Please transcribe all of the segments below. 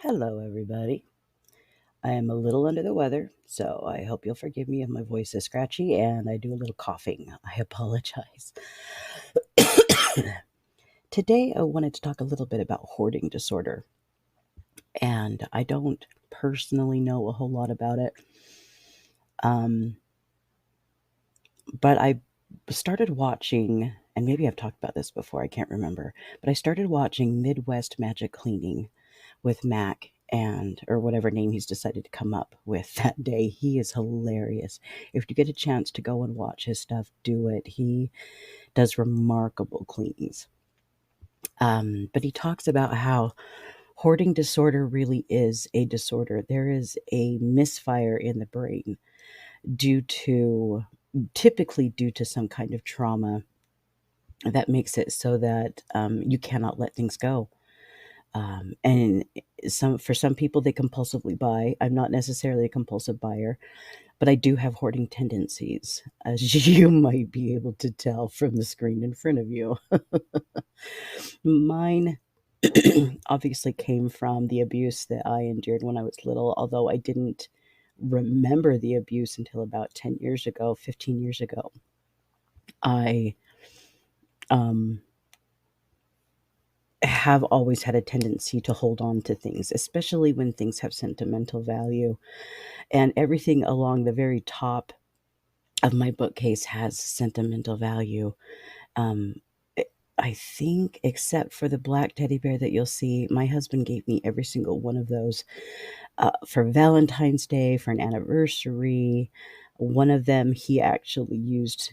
Hello, everybody. I am a little under the weather, so I hope you'll forgive me if my voice is scratchy and I do a little coughing. I apologize. Today, I wanted to talk a little bit about hoarding disorder, and I don't personally know a whole lot about it. Um, but I started watching, and maybe I've talked about this before, I can't remember, but I started watching Midwest Magic Cleaning with Mac and or whatever name he's decided to come up with that day. He is hilarious. If you get a chance to go and watch his stuff, do it. He does remarkable cleanings. But he talks about how hoarding disorder really is a disorder. There is a misfire in the brain due to typically due to some kind of trauma that makes it so that you cannot let things go. And for some people, they compulsively buy. I'm not necessarily a compulsive buyer, but I do have hoarding tendencies, as you might be able to tell from the screen in front of you. Mine obviously came from the abuse that I endured when I was little, although I didn't remember the abuse until about 10 years ago, 15 years ago. I um, have always had a tendency to hold on to things, especially when things have sentimental value. And everything along the very top of my bookcase has sentimental value. Um, eh, I think, except for the black teddy bear that you'll see, my husband gave me every single one of those for Valentine's Day, for an anniversary. One of them he actually used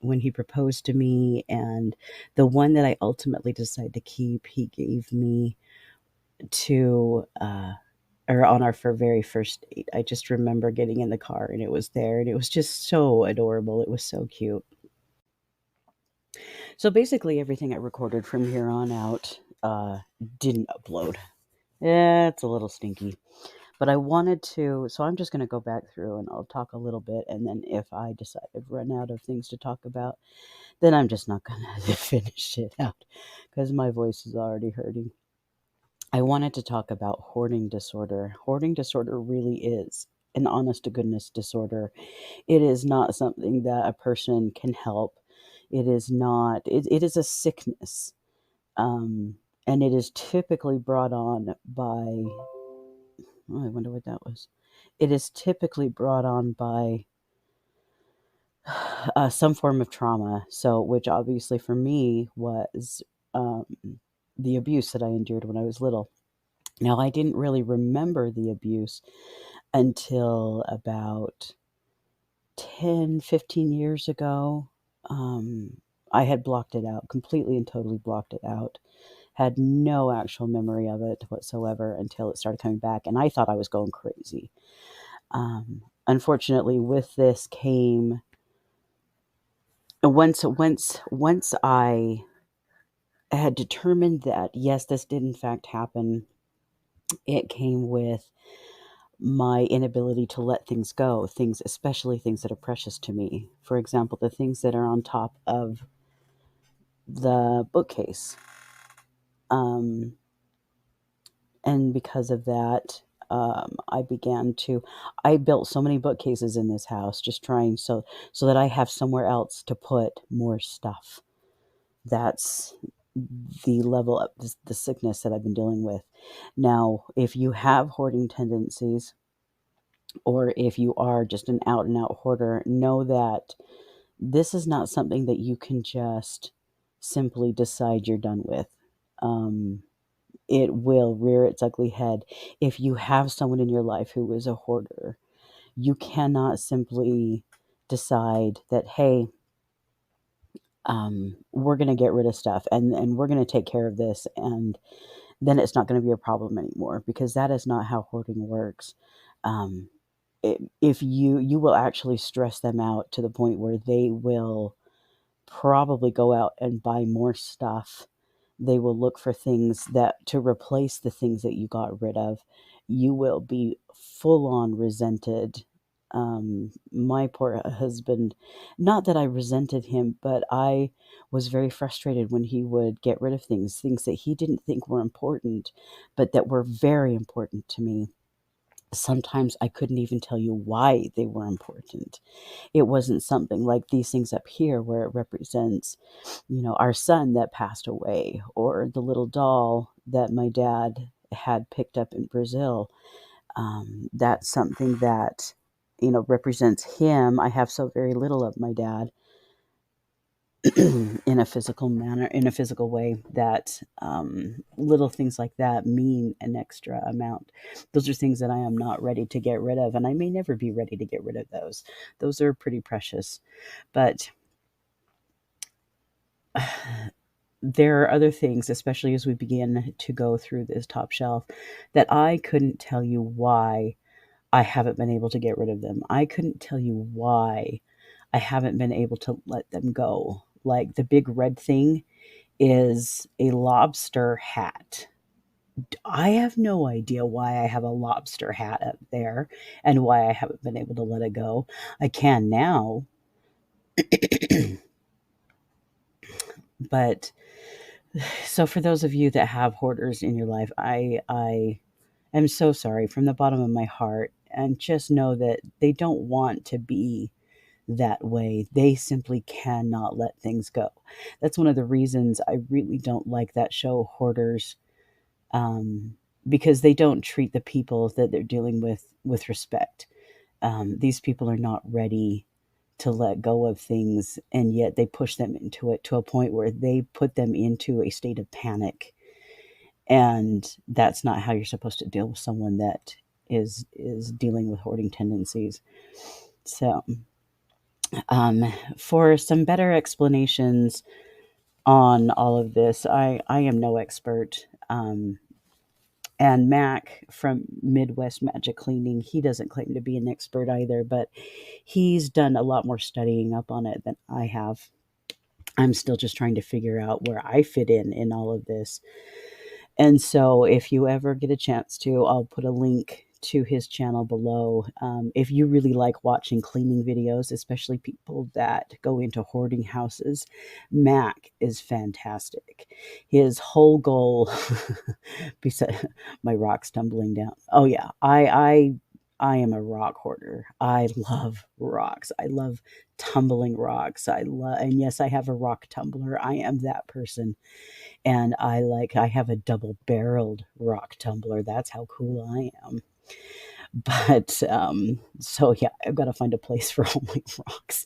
when he proposed to me, and the one that I ultimately decided to keep, he gave me to or on our very first date. I just remember getting in the car and it was there and it was just so adorable. It was so cute. So basically everything I recorded from here on out didn't upload. Yeah, it's a little stinky. But I wanted to, so I'm just going to go back through and I'll talk a little bit. And then if I decide I've run out of things to talk about, then I'm just not going to finish it out because my voice is already hurting. I wanted to talk about hoarding disorder. Hoarding disorder really is an honest to goodness disorder. It is not something that a person can help. It is not, it is a sickness. Um, and it is typically brought on by, oh, I wonder what that was. It is typically brought on by some form of trauma. So, which obviously for me was um, the abuse that I endured when I was little. Now, I didn't really remember the abuse until about 10, 15 years ago. I had blocked it out, completely and totally blocked it out. Had no actual memory of it whatsoever until it started coming back, and I thought I was going crazy. Unfortunately, with this came once I had determined that yes, this did in fact happen. It came with my inability to let things go, things, especially things that are precious to me. For example, the things that are on top of the bookcase. Um, and because of that, I built so many bookcases in this house, just trying so that I have somewhere else to put more stuff. That's the level of the sickness that I've been dealing with. Now, if you have hoarding tendencies, or if you are just an out and out hoarder, know that this is not something that you can just simply decide you're done with. Um, it will rear its ugly head. If you have someone in your life who is a hoarder, you cannot simply decide that, hey, we're going to get rid of stuff and we're going to take care of this and then it's not going to be a problem anymore because that is not how hoarding works. Um, if you will actually stress them out to the point where they will probably go out and buy more stuff. They will look for things that to replace the things that you got rid of. You will be full on resented My poor husband, not that I resented him, but I was very frustrated when he would get rid of things that he didn't think were important, but that were very important to me. Sometimes I couldn't even tell you why they were important. It wasn't something like these things up here where it represents, our son that passed away, or the little doll that my dad had picked up in Brazil. That's something that, represents him. I have so very little of my dad in a physical manner, in a physical way, that little things like that mean an extra amount. Those are things that I am not ready to get rid of, and I may never be ready to get rid of those. Those are pretty precious. But there are other things, especially as we begin to go through this top shelf, that I couldn't tell you why I haven't been able to get rid of them. I couldn't tell you why I haven't been able to let them go. Like the big red thing is a lobster hat. I have no idea why I have a lobster hat up there and why I haven't been able to let it go. I can now, but so for those of you that have hoarders in your life, I am so sorry from the bottom of my heart, and just know that they don't want to be that way. They simply cannot let things go. That's one of the reasons I really don't like that show, Hoarders, um, because they don't treat the people that they're dealing with respect. These people are not ready to let go of things, and yet they push them into it to a point where they put them into a state of panic. And that's not how you're supposed to deal with someone that is dealing with hoarding tendencies. So, for some better explanations on all of this, I am no expert. And Mac from Midwest Magic Cleaning, he doesn't claim to be an expert either, but he's done a lot more studying up on it than I have. I'm still just trying to figure out where I fit in all of this. And so, if you ever get a chance to, I'll put a link to his channel below. If you really like watching cleaning videos, especially people that go into hoarding houses, Mac is fantastic. His whole goal, besides my rocks tumbling down. Oh yeah, I am a rock hoarder. I love rocks. I love tumbling rocks. And yes, I have a rock tumbler. I am that person. And I have a double-barreled rock tumbler. That's how cool I am. But, so yeah, I've gotta find a place for all my rocks.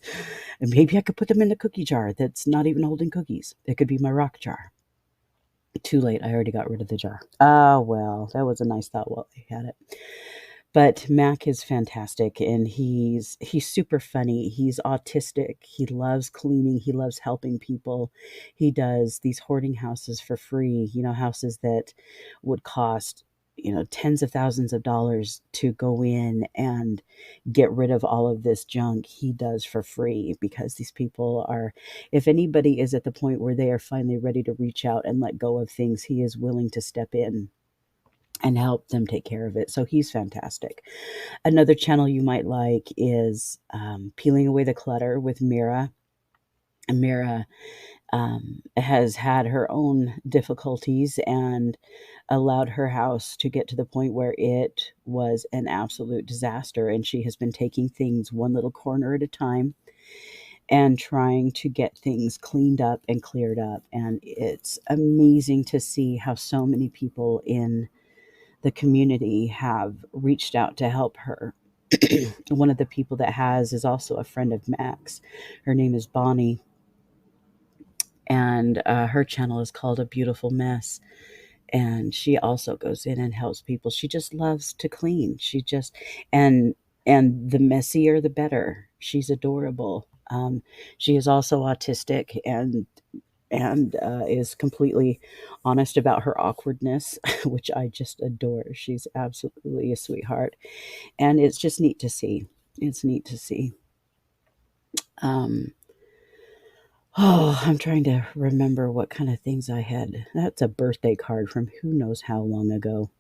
And maybe I could put them in a cookie jar that's not even holding cookies. It could be my rock jar. Too late, I already got rid of the jar. Ah, well, that was a nice thought while I had it. But Mac is fantastic, and he's super funny. He's autistic. He loves cleaning. He loves helping people. He does these hoarding houses for free, houses that would cost, tens of thousands of dollars to go in and get rid of all of this junk. He does for free because these people are, if anybody is at the point where they are finally ready to reach out and let go of things, he is willing to step in and help them take care of it. So he's fantastic. Another channel you might like is Peeling Away the Clutter with Mira. Mira has had her own difficulties and allowed her house to get to the point where it was an absolute disaster. And she has been taking things one little corner at a time and trying to get things cleaned up and cleared up. And it's amazing to see how so many people in the community have reached out to help her. One of the people that has is also a friend of Max. Her name is Bonnie, and her channel is called A Beautiful Mess. And she also goes in and helps people. She just loves to clean. And and the messier the better. She's adorable. She is also autistic, and is completely honest about her awkwardness, which I just adore. She's absolutely a sweetheart, and it's just neat to see. It's neat to see. Um, oh, I'm trying to remember what kind of things I had. That's a birthday card from who knows how long ago.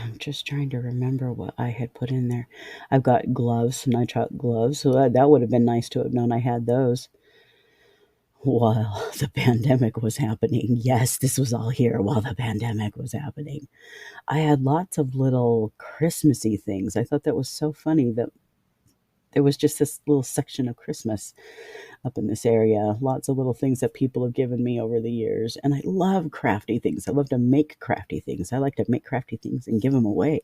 I'm just trying to remember what I had put in there. I've got gloves, nitrile gloves, so that would have been nice to have known I had those while the pandemic was happening. Yes, this was all here while the pandemic was happening. I had lots of little Christmassy things. I thought that was so funny that there was just this little section of Christmas up in this area. Lots of little things that people have given me over the years. And I love crafty things. I love to make crafty things. I like to make crafty things and give them away.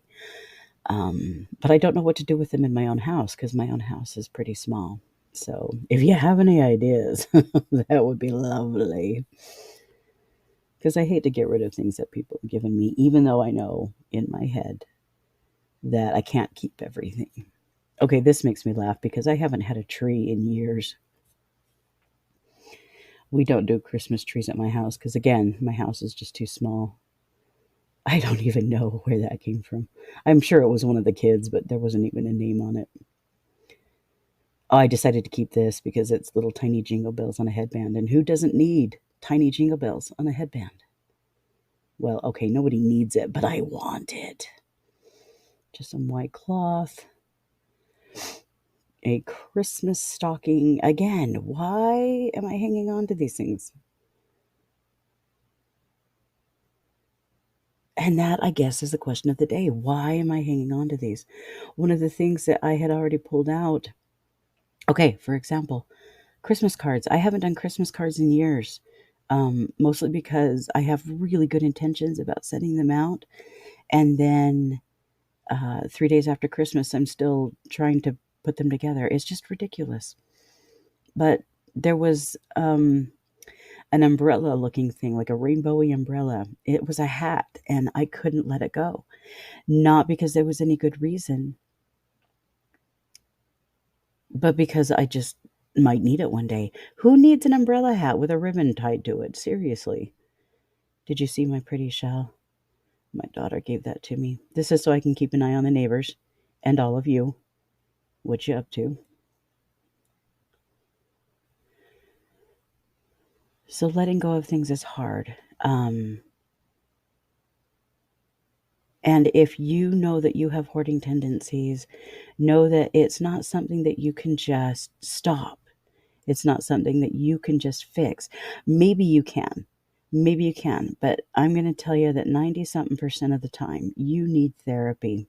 But I don't know what to do with them in my own house because my own house is pretty small. So if you have any ideas, that would be lovely. Because I hate to get rid of things that people have given me, even though I know in my head that I can't keep everything. Okay, this makes me laugh because I haven't had a tree in years. We don't do Christmas trees at my house because, again, my house is just too small. I don't even know where that came from. I'm sure it was one of the kids, but there wasn't even a name on it. Oh, I decided to keep this because it's little tiny jingle bells on a headband. And who doesn't need tiny jingle bells on a headband? Well, okay, nobody needs it, but I want it. Just some white cloth, a Christmas stocking. Again, why am I hanging on to these things? And that, I guess, is the question of the day. Why am I hanging on to these? One of the things that I had already pulled out. Okay, for example, Christmas cards. I haven't done Christmas cards in years, mostly because I have really good intentions about sending them out. And then 3 days after Christmas, I'm still trying to put them together. It's just ridiculous. But there was an umbrella looking thing, like a rainbowy umbrella. It was a hat, and I couldn't let it go. Not because there was any good reason, but because I just might need it one day. Who needs an umbrella hat with a ribbon tied to it? Seriously. Did you see my pretty shell? My daughter gave that to me. This is so I can keep an eye on the neighbors and all of you. What you up to? So letting go of things is hard. And if you know that you have hoarding tendencies, know that it's not something that you can just stop. It's not something that you can just fix. Maybe you can. Maybe you can. But I'm going to tell you that 90 something percent of the time, you need therapy.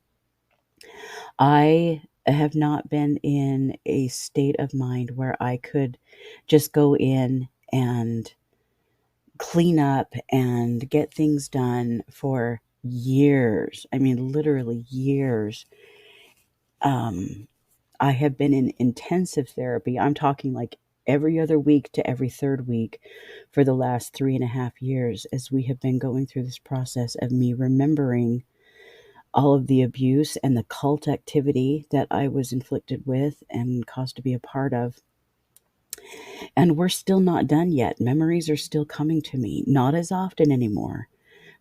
I have not been in a state of mind where I could just go in and clean up and get things done for years. I mean, literally years. Um, I have been in intensive therapy. I'm talking like every other week to every third week for the last 3.5 years as we have been going through this process of me remembering all of the abuse and the cult activity that I was inflicted with and caused to be a part of. And we're still not done yet. Memories are still coming to me, not as often anymore,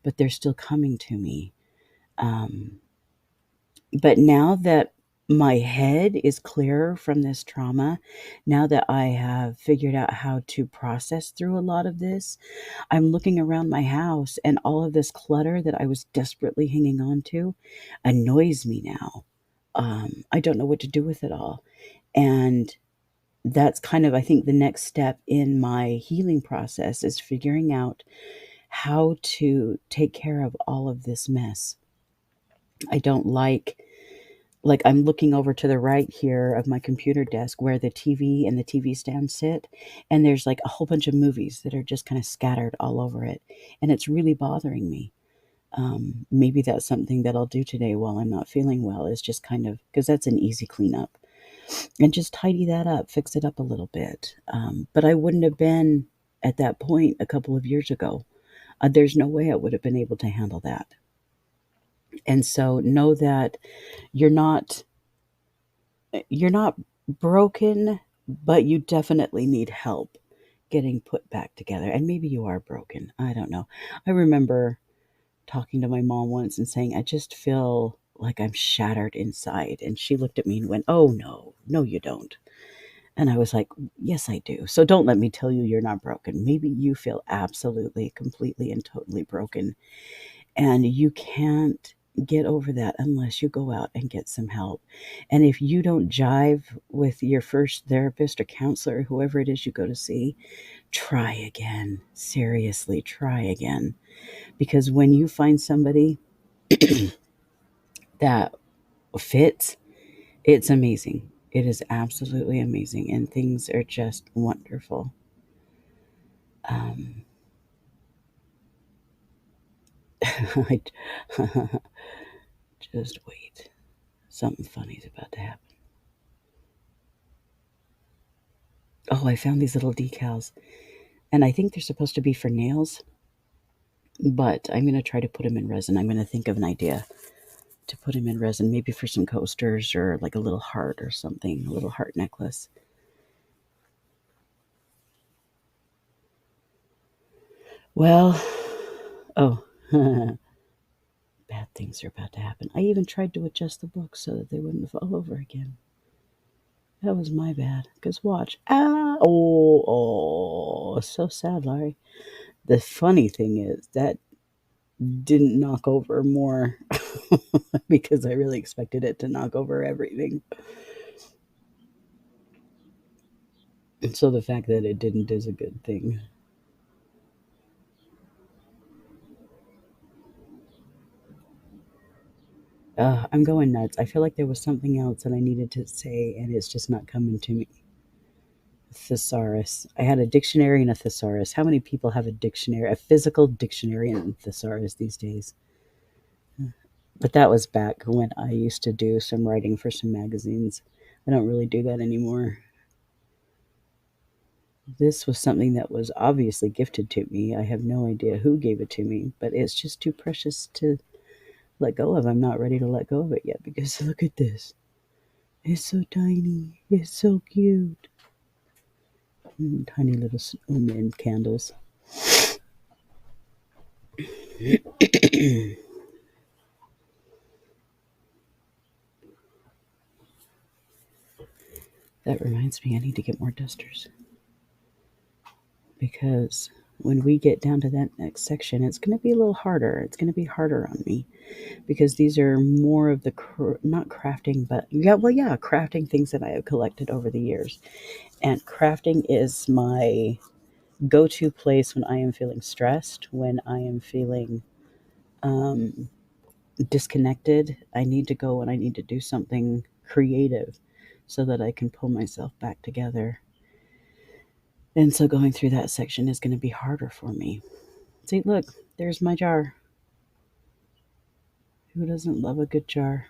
but they're still coming to me. Um, but now that my head is clearer from this trauma, now that I have figured out how to process through a lot of this, I'm looking around my house and all of this clutter that I was desperately hanging on to annoys me now. I don't know what to do with it all. And that's kind of, I think, the next step in my healing process is figuring out how to take care of all of this mess. I don't like I'm looking over to the right here of my computer desk where the TV and the TV stand sit, and there's like a whole bunch of movies that are just kind of scattered all over it, and it's really bothering me. Maybe that's something that I'll do today while I'm not feeling well, is just kind of, because that's an easy cleanup, and just tidy that up, fix it up a little bit. But I wouldn't have been at that point a couple of years ago. There's no way I would have been able to handle that. And so know that you're not you're not broken, but you definitely need help getting put back together. And maybe you are broken. I don't know. I remember talking to my mom once and saying, I just feel like I'm shattered inside. And she looked at me and went, oh, no, no, you don't. And I was like, yes, I do. So don't let me tell you you're not broken. Maybe you feel absolutely, completely, and totally broken. And you can't get over that unless you go out and get some help. And if you don't jive with your first therapist or counselor, whoever it is you go to see, try again. Seriously, try again. Because when you find somebody that fits, it's amazing. It is absolutely amazing, and things are just wonderful. Um, I, just wait. Something funny is about to happen. Oh, I found these little decals, and I think they're supposed to be for nails, but I'm going to try to put them in resin. I'm going to think of an idea to put them in resin, maybe for some coasters or like a little heart or something, a little heart necklace. Well, oh, bad things are about to happen. I even tried to adjust the book so that they wouldn't fall over again. That was my bad. Because watch. Ah! Oh, so sad, Larry. The funny thing is that didn't knock over more because I really expected it to knock over everything. And so the fact that it didn't is a good thing. I'm going nuts. I feel like there was something else that I needed to say, and it's just not coming to me. Thesaurus. I had a dictionary and a thesaurus. How many people have a dictionary, a physical dictionary and thesaurus these days? But that was back when I used to do some writing for some magazines. I don't really do that anymore. This was something that was obviously gifted to me. I have no idea who gave it to me, but it's just too precious to let go of. I'm not ready to let go of it yet because look at this. It's so tiny. It's so cute. Tiny little snowman candles. That reminds me, I need to get more dusters because when we get down to that next section, it's going to be a little harder. It's going to be harder on me because these are more of the not crafting, but yeah, crafting things that I have collected over the years. And crafting is my go-to place when I am feeling stressed, when I am feeling um, disconnected. I need to go and I need to do something creative so that I can pull myself back together. And so going through that section is going to be harder for me. See, look, there's my jar. Who doesn't love a good jar?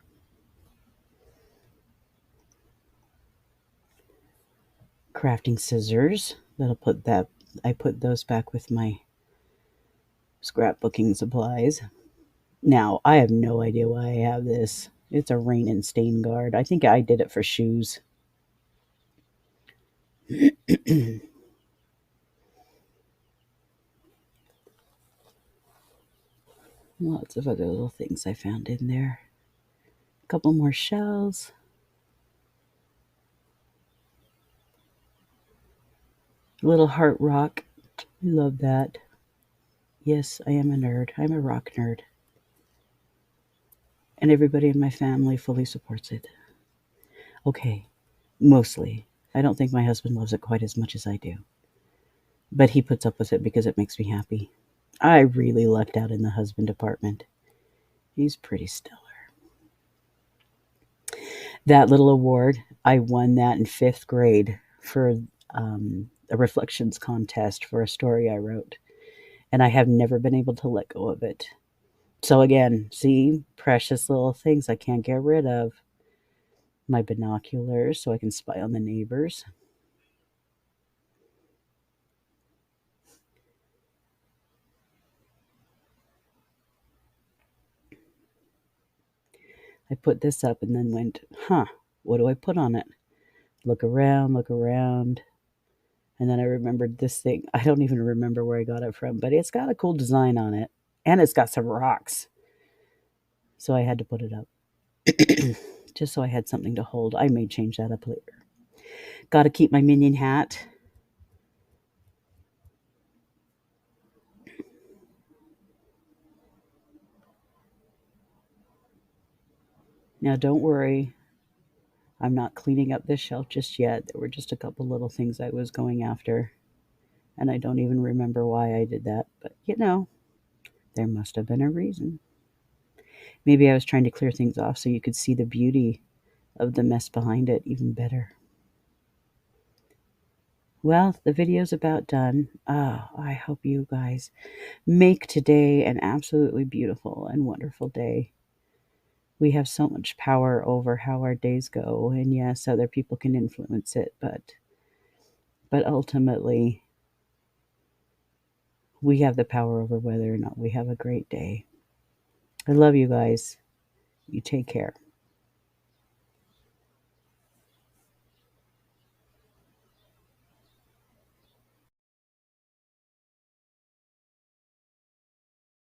Crafting scissors. That'll put that. I put those back with my scrapbooking supplies. Now, I have no idea why I have this. It's a rain and stain guard. I think I did it for shoes. Lots of other little things I found in there. A couple more shells. Little heart rock. Love that. Yes, I am a nerd. I'm a rock nerd. And everybody in my family fully supports it. Okay, mostly. I don't think my husband loves it quite as much as I do. But he puts up with it because it makes me happy. I really lucked out in the husband department. He's pretty stellar. That little award, I won that in fifth grade for a reflections contest for a story I wrote. And I have never been able to let go of it. So, again, see, precious little things I can't get rid of. My binoculars so I can spy on the neighbors. I put this up and then went, what do I put on it? Look around, look around. And then I remembered this thing. I don't even remember where I got it from, but it's got a cool design on it. And it's got some rocks. So I had to put it up. Just so I had something to hold. I may change that up later. Got to keep my minion hat. Now, don't worry, I'm not cleaning up this shelf just yet. There were just a couple little things I was going after, and I don't even remember why I did that, but there must have been a reason. Maybe I was trying to clear things off so you could see the beauty of the mess behind it even better. Well, the video's about done. I hope you guys make today an absolutely beautiful and wonderful day. We have so much power over how our days go, and yes, other people can influence it, but ultimately we have the power over whether or not we have a great day. I love you guys. You take care.